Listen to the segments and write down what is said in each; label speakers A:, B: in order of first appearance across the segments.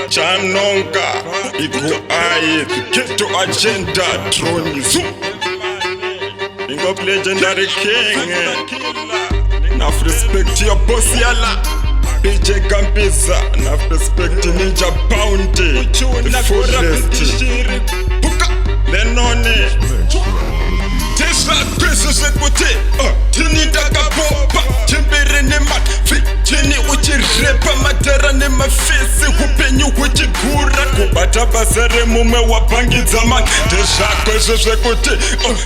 A: Chanonga, Iku Aye, get to agenda, Tronizu. Big up legendary king. Enough respect to your boss yala. PJ Gambiza, enough respect to Ninja Bounty. The fullest. Puka, Lenone. Ndezvako zvekuti tinidakapopa timbiri nemafi chini uchirepa matara nemafesi upenyu huchigura kubata basa remumwe wapangidza mani. Ndezvako zvekuti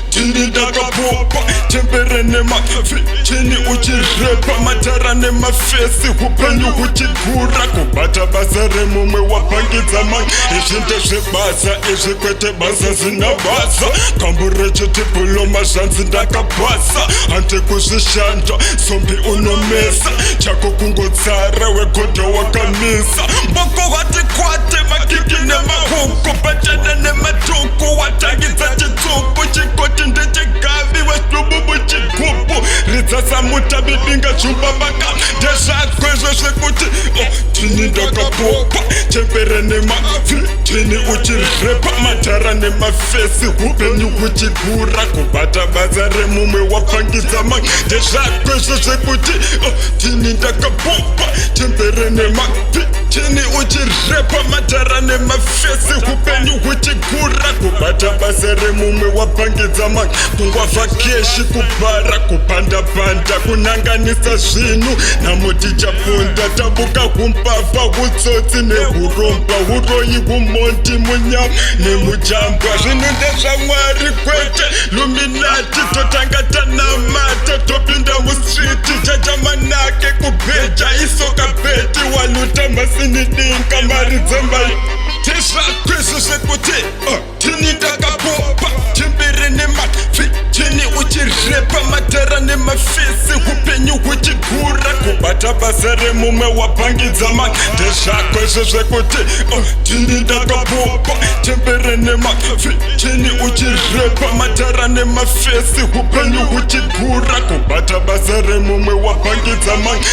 A: tinidakapopa timbiri nemafi chini uchirepa matara nemafesi upenyu huchigura kubata basa remumwe wapangidza mani. Izvi ndezvebasa, izvi kwete basa zina basa kamburechetipulo mazvanzi ndakabhasa hande kuzvishanda sombi unomesa chako kungotsara wegodho wakamisa mboko wati kwate makiki nemahuku batana nematoko watangidza chitsupu chikoti ndechigavi weslububu chigubu ridzasa mutabibinga chumbabaka. Ndezvako izvo zvekuti tini ndakapopa chembere nemavi tini uchirepa matara nemafesi upenyu huchigura kubata basa remumwe wapangidza mani. Ndezvako izvo zvekuti tini ndakapopa chembere nemavi tini uchirepa matara nemafesi upenyu huchigura kubata basa remumwe wapangidza mani. Kungwavha keshi kubhara kupanda-panda kunanganisa zvinhu namuti chapunda tabuka humbavha hutsotsi nehuromba huroyi humonti munyama nemuchambwa. Zvinhu ndezvamwari kwete luminati totanga tanamata topinda mustriti chachamanake kubheja isoka bheti waluta masinidinga mari dzembai. Ndezvako izvo zvekuti tini ndakapopa timbiri nemafi chini uchirepa matara nemafesi upenyu huchigura kubata basa remumwe wapangidza mani. Ndezvako izvo zvekuti tini ndakapopa timbiri nemafi chini uchirepa matara nemafesi upenyu huchigura kubata basa remumwe wapangidza mani.